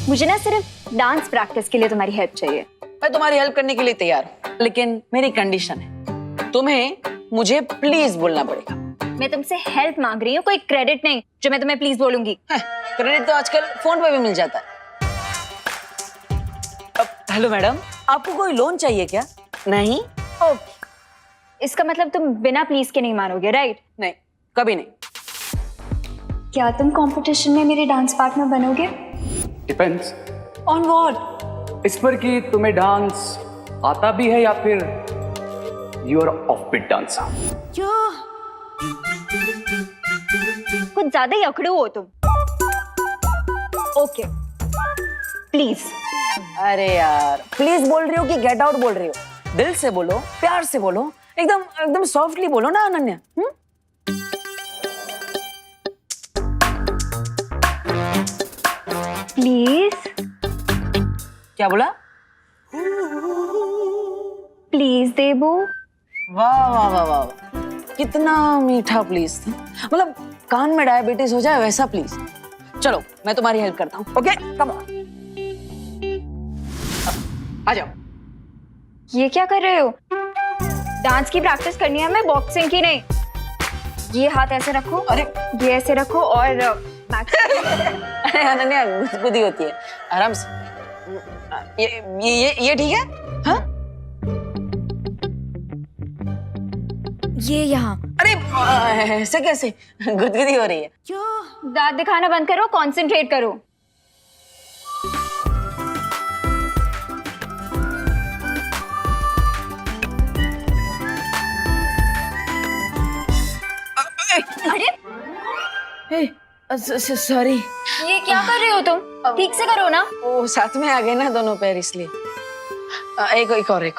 मुझे ना सिर्फ डांस प्रैक्टिस के लिए तुम्हारी हेल्प चाहिए। मैं तुम्हारी हेल्प करने के लिए तैयार हूँ, लेकिन मेरी कंडीशन है, तुम्हें मुझे प्लीज बोलना पड़ेगा। मैं तुमसे हेल्प मांग रही हूँ, कोई क्रेडिट नहीं जो मैं तुम्हें प्लीज बोलूंगी। क्रेडिट तो आजकल फोन पे भी मिल जाता है। हेलो मैडम, आपको कोई लोन चाहिए क्या? नहीं? ओके, इसका मतलब तुम बिना प्लीज के नहीं मानोगे, राइट? नहीं, कभी नहीं। क्या तुम कंपटीशन में मेरे डांस पार्टनर बनोगे? Depends on what? इस पर कि तुम्हें डांस आता भी है या फिर you are offbeat dancer. कुछ ज्यादा ही अकड़ू हो तुम। Okay please. अरे यार, प्लीज बोल रही हो कि गेट आउट बोल रही हो? दिल से बोलो, प्यार से बोलो, एकदम एकदम सॉफ्टली बोलो ना अनन्या। प्लीज। क्या बोला? प्लीज देबू। वाह वाह वाह वाह, कितना मीठा प्लीज था। मतलब कान में डायबिटीज हो जाए वैसा प्लीज। चलो मैं तुम्हारी हेल्प करता हूँ। ओके कम ऑन, आ जाओ। ये क्या कर रहे हो? डांस की प्रैक्टिस करनी है हमें, बॉक्सिंग की नहीं। ये हाथ ऐसे रखो, अरे ये ऐसे रखो और अरे अनन्या, गुदगुदी होती है, आराम से। ये ठीक है? हाँ? ये यहाँ। अरे ऐसे कैसे? गुदगुदी हो रही है। दांत दिखाना बंद करो, कंसंट्रेट करो। अरे सॉरी। ये क्या कर रहे हो तुम? ठीक से करो ना। वो साथ में आ गए ना दोनों पैर, इसलिए। एक और।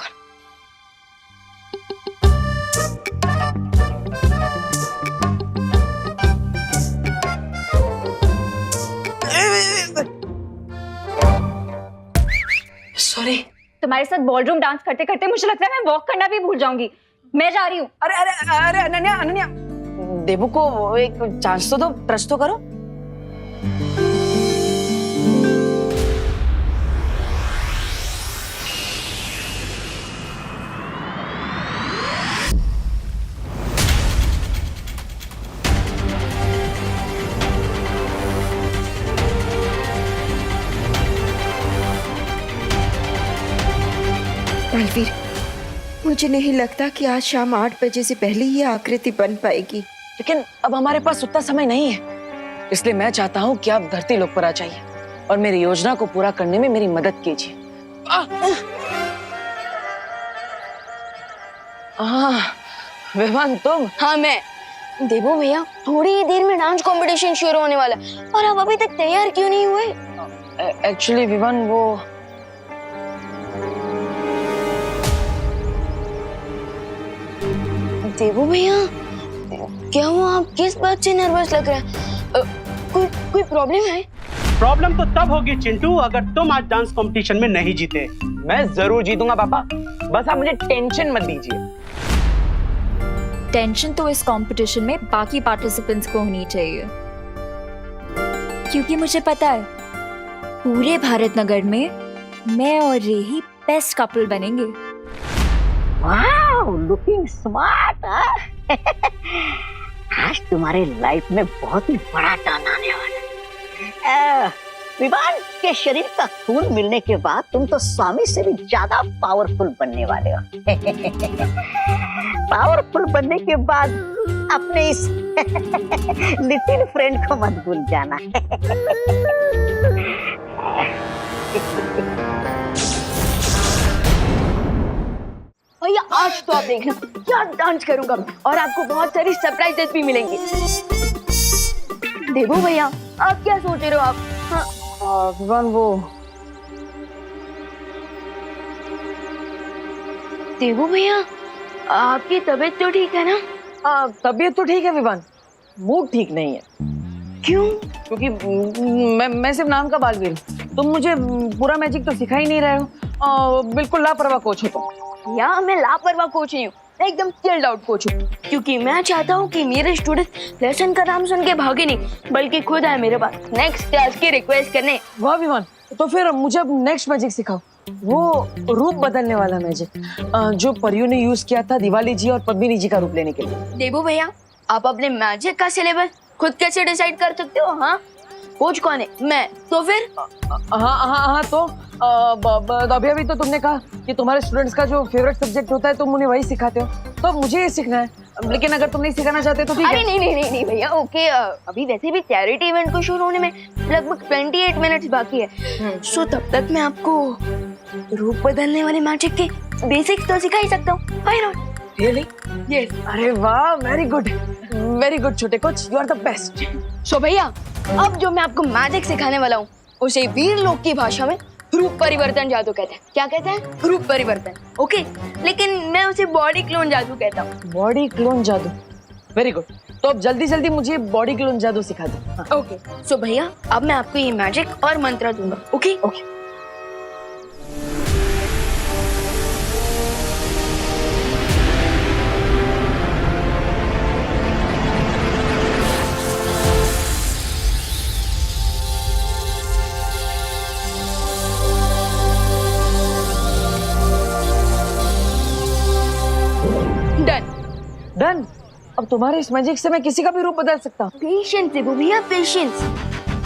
सॉरी। तुम्हारे साथ बॉलरूम डांस करते करते मुझे लगता है मैं वॉक करना भी भूल जाऊंगी। मैं जा रही हूँ। अरे अनन्या, देबू को एक चांस तो दो, ट्रस्ट तो करो। बलवीर, मुझे नहीं लगता कि आज शाम 8 बजे से पहले ये आकृति बन पाएगी। लेकिन अब हमारे पास उतना समय नहीं है, इसलिए मैं चाहता हूँ कि आप धरती लोक पर आ जाइए और मेरी योजना को पूरा करने में मेरी मदद कीजिए। विवान तुम? हाँ मैं। देबू भैया, थोड़ी ही देर में डांस कंपटीशन शुरू होने वाला है और आप अभी तक तैयार क्यों नहीं हुए? एक्चुअली विवान, वो देबू भैया, क्या हुआ? आप किस बात से नर्वस लग रहे हैं? कोई प्रॉब्लम है? प्रॉब्लम तो तब होगी चिंटू, अगर तुम आज डांस कंपटीशन में नहीं जीते। मैं जरूर जीतूंगा पापा, बस आप मुझे टेंशन मत दीजिए। टेंशन तो इस कंपटीशन में बाकी पार्टिसिपेंट्स को होनी चाहिए, क्योंकि मुझे पता है पूरे भारत नगर में मैं और रेही बेस्ट कपल बनेंगे। वाह, लुकिंग स्मार्ट। आज तुम्हारे लाइफ में बहुत ही बड़ा टर्न आने वाला है। विवान के शरीर का खून मिलने के बाद तुम तो स्वामी से भी ज्यादा पावरफुल बनने वाले हो। पावरफुल बनने के बाद अपने इस लिटिल फ्रेंड को मत भूल जाना। भैया आज तो आप देखना क्या डांस करूंगा और आपको बहुत सारी सरप्राइजेस भी मिलेंगे। देबू भैया, आप क्या सोच रहे हो? आप विवान, वो देबू भैया, आपकी तबीयत तो ठीक है ना? तबीयत तो ठीक है विवान, मूड ठीक नहीं है। क्यों? क्योंकि मैं सिर्फ नाम का बालवीर हूँ, तुम मुझे पूरा मैजिक तो सिखा ही नहीं रहे हो। बिल्कुल लापरवाह कोच हो तुम। या मैं लापरवाह कोच नहीं हूँ, एकदम चिल्ड आउट कोच हूँ, क्योंकि मैं चाहता हूँ कि मेरे स्टूडेंट लेसन का नाम सुन के भागे नहीं, बल्कि खुद आए मेरे पास नेक्स्ट क्लास की रिक्वेस्ट करने। वाह विमान, तो फिर मुझे अब नेक्स्ट मैजिक सिखाओ, वो रूप बदलने वाला मैजिक जो परियों ने यूज किया था दिवाली जी और पद्मिनी जी का रूप लेने के लिए। देबू भैया, आप अपने मैजिक का सिलेबस खुद कैसे डिसाइड कर सकते हो? हाँ, कोच कौन है? मैं। तो फिर हाँ तो अभी तो तुमने कहा कि तुम्हारे स्टूडेंट्स का जो फेवरेट सब्जेक्ट होता है तुम उन्हें वही सिखाते हो, तो मुझे ये सीखना है, लेकिन अगर तुम नहीं सिखाना चाहते तो ठीक है। अरे नहीं भैया, ओके। अभी वैसे भी चैरिटी इवेंट को शुरू होने में लगभग 28 मिनट्स बाकी है, सो तब तक मैं आपको रूप बदलने वाले मैजिक के बेसिक्स तो सिखा ही सकता हूँ। Why not? रियली? यस। अरे वाह, वेरी गुड छोटे coach, you are the best. So भैया, अब जो मैं आपको मैजिक सिखाने वाला हूँ उसे वीर लोक की भाषा में रूप परिवर्तन जादू कहते हैं। क्या कहते हैं? रूप परिवर्तन। ओके, लेकिन मैं उसे बॉडी क्लोन जादू कहता हूँ। बॉडी क्लोन जादू, वेरी गुड। तो अब जल्दी मुझे बॉडी क्लोन जादू सिखा दो। ओके, सो भैया, अब मैं आपको ये मैजिक और मंत्र दूंगा। Okay okay. डन। अब तुम्हारे इस मैजिक से मैं किसी का भी रूप बदल सकता हूँ। पेशेंस देखो भैया, पेशेंस।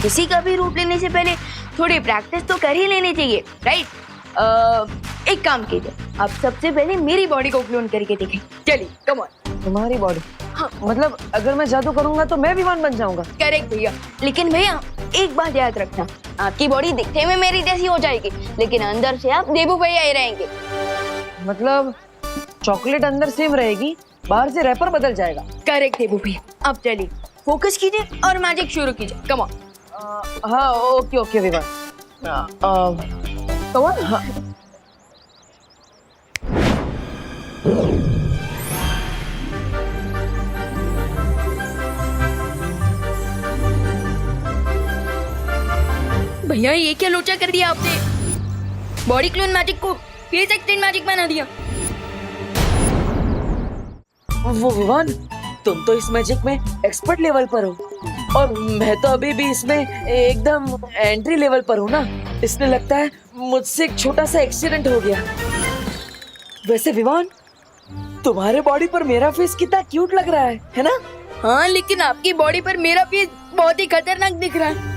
किसी का भी रूप लेने से पहले थोड़ी प्रैक्टिस तो कर ही लेनी चाहिए, राइट? एक काम कीजिए, आप सबसे पहले मेरी बॉडी को क्लोन करके देखें। चलिए, कम ऑन। तुम्हारी बॉडी? हाँ, मतलब अगर मैं जादू करूंगा तो मैं विमान बन जाऊंगा? करेक्ट भैया, लेकिन भैया एक बात याद रखना, आपकी बॉडी दिखने में मेरी जैसी हो जाएगी, लेकिन अंदर से आप देबू भैया ही रहेंगे। मतलब चॉकलेट अंदर सेम रहेगी, बाहर से रैपर बदल जाएगा। करेक्ट देबू भैया। अब चलिए, फोकस कीजिए और मैजिक शुरू कीजिए। Come on. हाँ, ओके विमान, कम ऑन। हाँ। भैया, ये क्या लोचा कर दिया आपने? बॉडी क्लोन मैजिक को फेस एक्सटेंड मैजिक बना दिया। वो विमान, तुम तो इस मैजिक में एक्सपर्ट लेवल पर हो और मैं तो अभी भी इसमें एकदम एंट्री लेवल पर हूँ ना, इसलिए लगता है मुझसे एक छोटा सा एक्सीडेंट हो गया। वैसे विमान, तुम्हारे बॉडी पर मेरा फेस कितना क्यूट लग रहा है ना? हाँ, लेकिन आपकी बॉडी पर मेरा फेस बहुत ही खतरनाक दिख रहा है।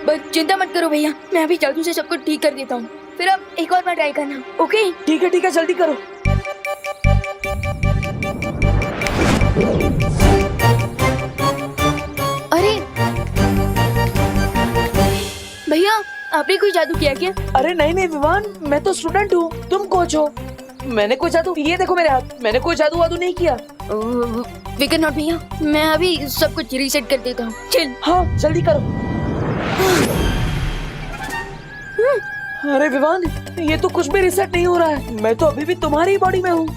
बस चिंता मत करो भैया, मैं अभी जादू से सब कुछ ठीक कर देता हूँ, फिर आप एक और बार ट्राई करना। ओके? ठीक है, जल्दी करो। अरे भैया, आपने कोई जादू किया क्या? अरे नहीं विमान, मैं तो स्टूडेंट हूँ, तुम कोच हो। मैंने कोई जादू, ये देखो मेरे हाथ, मैंने कोई जादू वादू नहीं किया। विकेट नॉट भैया, मैं अभी सब कुछ रीसेट कर देता हूँ। चल। हाँ, जल्दी करो। अरे विमान, ये तो कुछ भी रीसेट नहीं हो रहा है, मैं तो अभी भी तुम्हारी बॉडी में हूँ।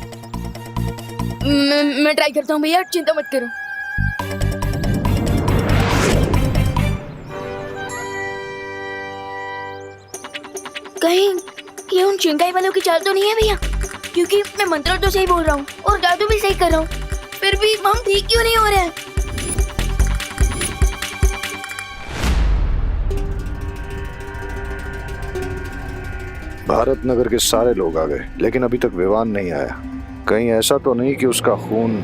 मैं ट्राई करता हूँ भैया, चिंता मत करो। कहीं ये उन चिंगाई वालों की चाल तो नहीं है भैया? क्योंकि मैं मंत्र तो सही बोल रहा हूँ और जादू भी सही कर रहा हूँ, फिर भी हम ठीक क्यों नहीं हो रहे हैं? भारत नगर के सारे लोग आ गए, लेकिन अभी तक विमान नहीं आया। कहीं ऐसा तो नहीं कि उसका खून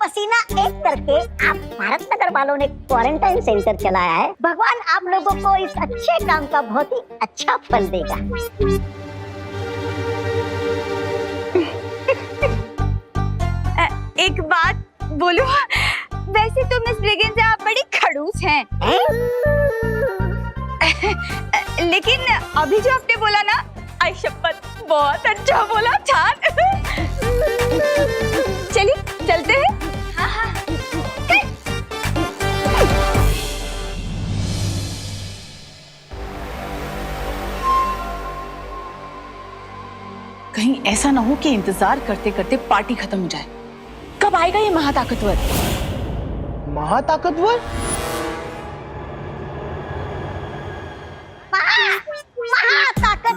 पसीना एक करके आप भारत नगर वालों ने क्वारंटाइन सेंटर चलाया है। भगवान आप लोगों को इस अच्छे काम का बहुत ही अच्छा फल देगा। एक बात बोलूं, वैसे तो मिस ब्रिगेंजा आप बड़ी खड़ूस हैं। लेकिन अभी जो आपने बोला ना, आई शपथ बहुत अच्छा बोला, छान। चलिए चलते हैं। हाँ। कहीं ऐसा ना हो कि इंतजार करते करते पार्टी खत्म हो जाए। कब आएगा ये महाताकतवर? महाताकतवर?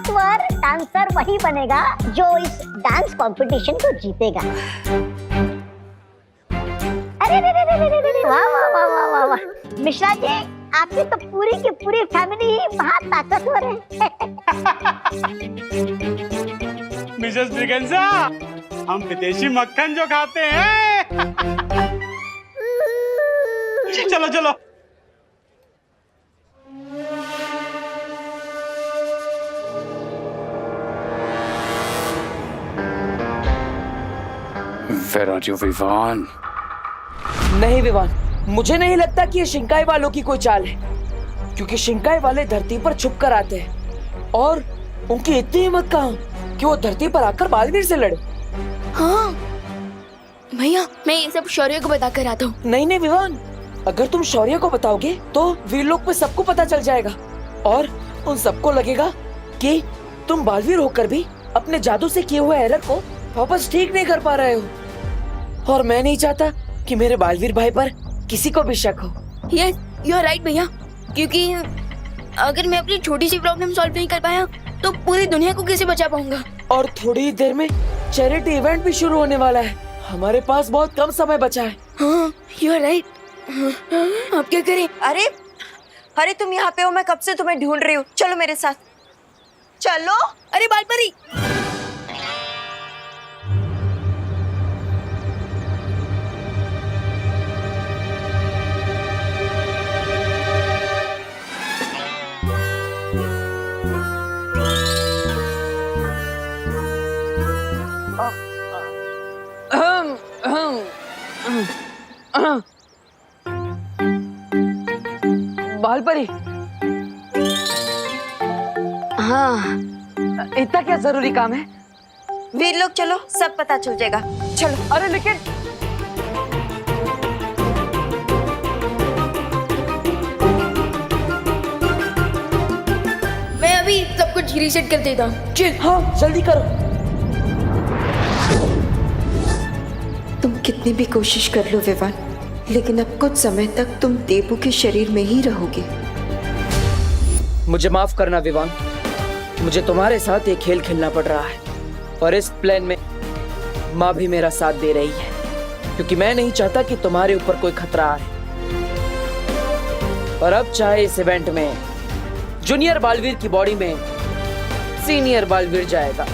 ताकतवर डांसर वही बनेगा जो इस डांस कंपटीशन को जीतेगा। अरे रे रे रे रे रे रे, वाह वाह वाह वाह वाह वाह। मिश्रा जी, आपकी तो पूरी की पूरी फैमिली ही बहुत ताकतवर है। मिसेस ब्रिगेंजा, हम विदेशी मक्खन जो खाते हैं। चलो चलो। Where are you, Vivaan? नहीं विवान, मुझे नहीं लगता कि ये शिंकाई वालों की कोई चाल है, क्योंकि शिंकाई वाले धरती पर छुप कर आते हैं और उनकी इतनी हिम्मत कहाँ कि वो धरती पर आकर बालवीर से लड़े। हाँ भैया, मैं ये सब शौर्य को बता कर आता हूँ। नहीं नहीं विवान, अगर तुम शौर्य को बताओगे तो वीरलोक में सबको पता चल जाएगा और उन सबको लगेगा कि तुम बालवीर होकर भी अपने जादू से किए हुए एरर को वापस ठीक नहीं कर पा रहे हो। और मैं नहीं चाहता कि मेरे बालवीर भाई पर किसी को भी शक हो। यस, यू आर राइट भैया, क्योंकि अगर मैं अपनी छोटी सी प्रॉब्लम सॉल्व नहीं कर पाया तो पूरी दुनिया को कैसे बचा पाऊंगा। और थोड़ी ही देर में चैरिटी इवेंट भी शुरू होने वाला है। हमारे पास बहुत कम समय बचा है। हाँ, यू आर राइट। आप क्या करें? अरे अरे तुम यहाँ पे हो, मैं कब से तुम्हें ढूंढ रही हूँ। चलो मेरे साथ चलो। अरे बालपरी, बालपरी, हाँ इतना क्या जरूरी काम है? वीरलोक चलो, सब पता चल जाएगा। चलो। अरे लेकिन मैं अभी सब कुछ रीसेट कर देता हूँ। चल, हाँ जल्दी करो। तुम कितनी भी कोशिश कर लो विवान, लेकिन अब कुछ समय तक तुम देबू के शरीर में ही रहोगे। मुझे माफ करना विवान, मुझे तुम्हारे साथ ये खेल खेलना पड़ रहा है और इस प्लान में माँ भी मेरा साथ दे रही है, क्योंकि मैं नहीं चाहता कि तुम्हारे ऊपर कोई खतरा आए। और अब चाहे इस इवेंट में जूनियर बालवीर की बॉडी में सीनियर बालवीर जाएगा।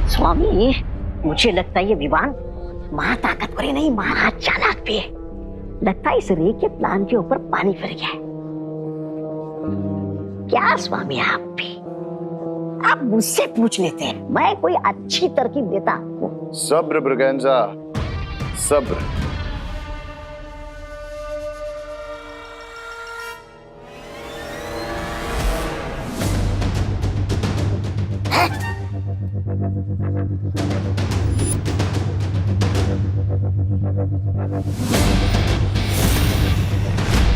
स्वामी, मुझे लगता है ये विवान महा ताकतवर नहीं, महा चालाक भी है। लगता है इस रे के प्लान के ऊपर पानी फिर गया है। क्या स्वामी, आप भी आप मुझसे पूछ लेते हैं, मैं कोई अच्छी तरकीब देता आपको। सब्र ब्रिगेंजा, सब्र।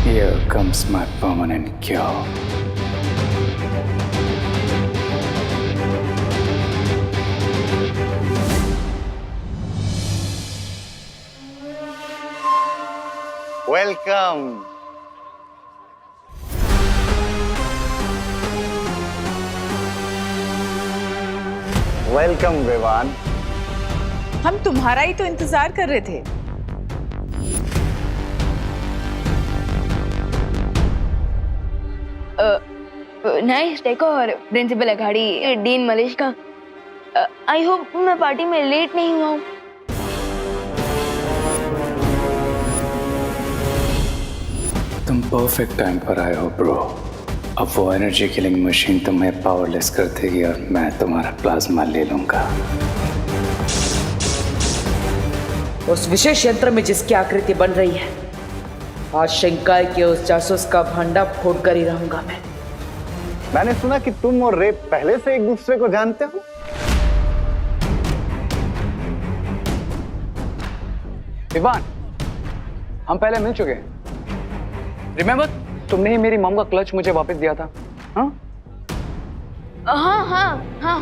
Here comes my permanent cure. Welcome. Welcome Vivaan. हम तुम्हारा ही तो इंतजार कर रहे थे। Nice decor, principal Aghadi, dean Malesh का। आई होप मैं पार्टी में लेट नहीं हुआ हूँ। तुम परफेक्ट टाइम पर आए हो ब्रो। अब वो एनर्जी किलिंग मशीन तुम्हें पावरलेस कर देगी और मैं तुम्हारा प्लाज्मा ले लूंगा। उस विशेष यंत्र में जिसकी आकृति बन रही है, आज शिंकाई के उस जासूस का भांडा फोड़ कर ही रहूंगा मैं। मैंने सुना कि तुम और रे पहले से एक दूसरे को जानते हो। विवान, हम पहले मिल चुके हैं। रिमेम्बर, तुमने ही मेरी मॉम का क्लच मुझे वापस दिया था। हाँ हाँ हाँ हाँ।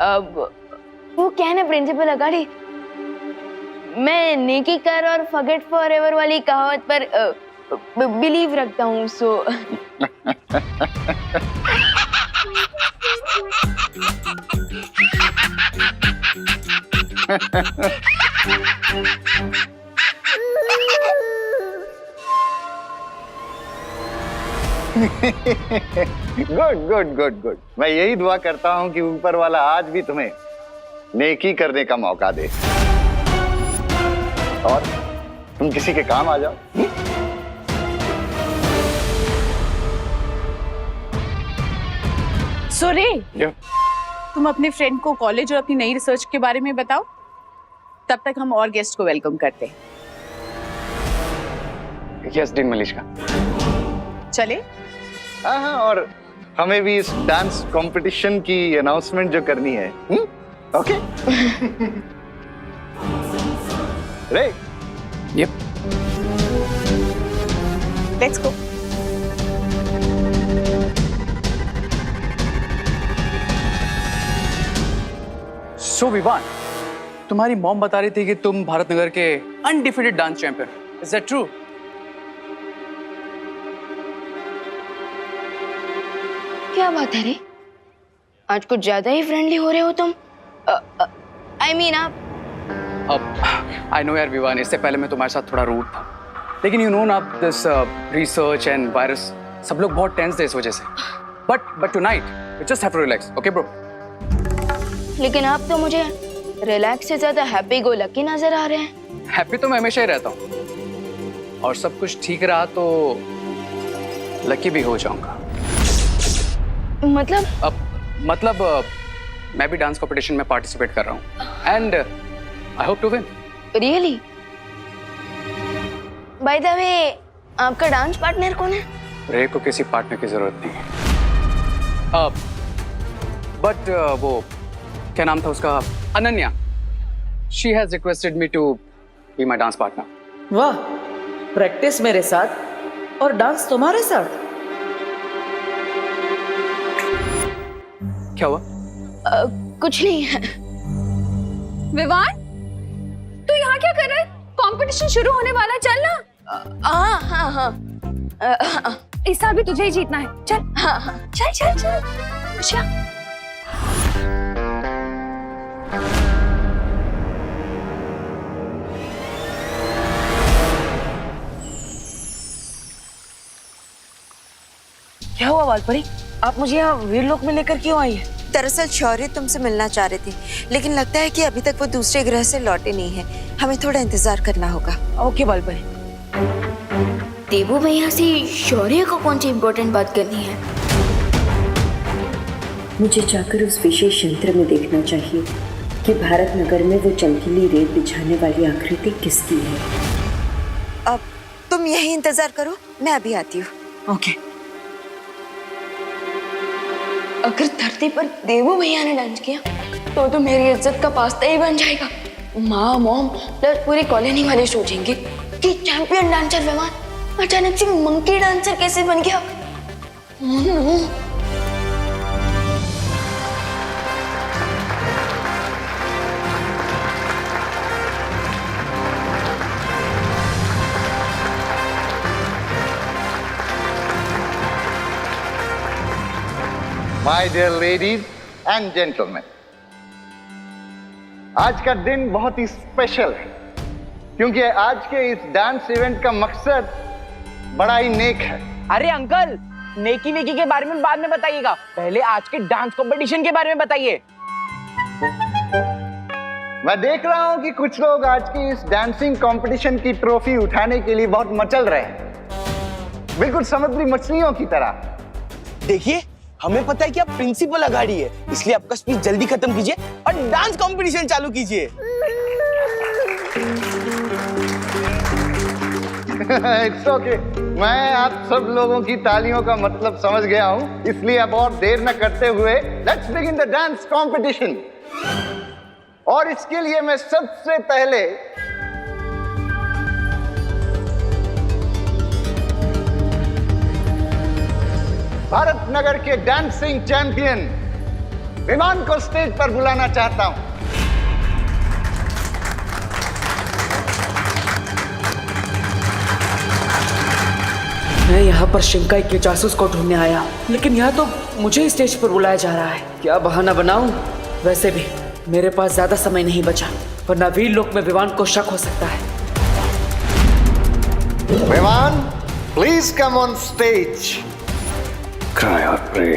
अब वो क्या है ना प्रिंसिपल अघाड़ी, मैं नेकी कर और फॉरगेट फॉरएवर वाली कहावत पर बिलीव रखता हूँ। So good good good good. मैं यही दुआ करता हूं कि ऊपर वाला आज भी तुम्हें नेकी करने का मौका दे और तुम किसी के काम आ जाओ। सुरे, तुम अपने फ्रेंड को कॉलेज और अपनी नई रिसर्च के बारे में बताओ, तब तक हम और गेस्ट को वेलकम करते हैं। Yes dean Malishka. चले? हाँ, और हमें भी इस डांस कंपटीशन की अनाउंसमेंट जो करनी है। ओके। रे yup. Let's go. So Vivaan, तुम्हारी मॉम बता रही थी कि तुम भारत नगर के undefeated dance champion. Is that true? क्या बात है रे, आज कुछ ज्यादा ही फ्रेंडली हो रहे हो तुम। आई मीन आप। अब आई नो यार विवान, इससे पहले मैं तुम्हारे साथ थोड़ा रूड था, लेकिन यू नो ना दिस रिसर्च एंड वायरस, सब लोग बहुत टेंस थे इस वजह से। But tonight we just have to relax, okay bro? लेकिन आप तो मुझे रिलैक्स से ज्यादा हैप्पी गो लकी नजर आ रहे हैं। हैप्पी तो मैं हमेशा ही रहता हूँ, और सब कुछ ठीक रहा तो लकी भी हो जाऊंगा। मतलब मैं भी डांस कंपटीशन में पार्टिसिपेट कर रहा हूँ and I hope to win. Really? By the way, आपका डांस पार्टनर कौन है? रे को किसी पार्टनर की जरूरत नहीं है। बट वो क्या नाम था उसका, Ananya, she has requested me to be my dance partner. वाह, प्रैक्टिस मेरे साथ और डांस तुम्हारे साथ। क्या हुआ? कुछ नहीं है। विवान, तू यहाँ क्या कर रहा है? कंपटीशन शुरू होने वाला है, चल ना। हाँ। इस साल भी तुझे ही जीतना है, चल। हाँ। चल चल चल। अच्छा। क्या हुआ वालपरी, आप मुझे यहाँ वीरलोक में लेकर क्यों आई है? दरअसल शौर्य तुमसे मिलना चाह रहे थे, लेकिन लगता है कि अभी तक वो दूसरे ग्रह से लौटे नहीं है। हमें थोड़ा इंतजार करना होगा। ओके वालपरी। देवू भैया से शौर्य को कौन सी इम्पोर्टेंट बात करनी है? मुझे जाकर उस विशेष यंत्र में देखना चाहिए कि भारत नगर में वो चमकीली रेत बिछाने वाली आकृति किसकी है। अब तुम यही इंतजार करो, मैं अभी आती हूँ। ओके। अगर धरती पर देवू भैया ने डांस किया तो मेरी इज्जत का पास्ता ही बन जाएगा। माँ, मॉम प्लस पूरी कॉलोनी वाले सोचेंगे कि चैंपियन डांसर विमान अचानक से मंकी डांसर कैसे बन गया। Oh no. My dear ladies and gentleman, आज का दिन बहुत ही स्पेशल है क्योंकि आज के इस डांस इवेंट का मकसद बड़ा ही नेक है। अरे अंकल, नेकी वेकी के बारे में बाद में बताइएगा, पहले आज के डांस कंपटीशन के बारे में बताइए। मैं देख रहा हूं कि कुछ लोग आज की इस डांसिंग कंपटीशन की ट्रॉफी उठाने के लिए बहुत मचल रहे हैं, बिल्कुल समुद्री मछलियों की तरह। देखिए, हमें पता है कि आप प्रिंसिपल अगाड़ी है, इसलिए आपका स्पीच जल्दी खत्म कीजिए और डांस कंपटीशन चालू कीजिए। इट्स ओके, मैं आप सब लोगों की तालियों का मतलब समझ गया हूं, इसलिए अब और देर न करते हुए let's begin the dance competition. और इसके लिए मैं सबसे पहले भारत नगर के डांसिंग चैंपियन विमान को स्टेज पर बुलाना चाहता हूं। मैं यहाँ पर शिंकाई के जासूस को ढूंढने आया, लेकिन यहाँ तो मुझे ही स्टेज पर बुलाया जा रहा है। क्या बहाना बनाऊं? वैसे भी मेरे पास ज्यादा समय नहीं बचा। वरना वीर लोक में विवान को शक हो सकता है। Vivaan, please come on stage. Cry और प्रे,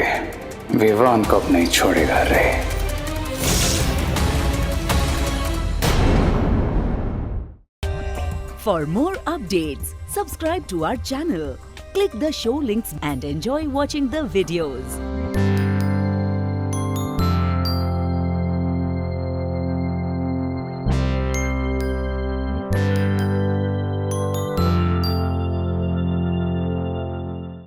विवान को अब नहीं छोड़ेगा रे। For more updates, subscribe to our channel, click the show links and enjoy watching the videos.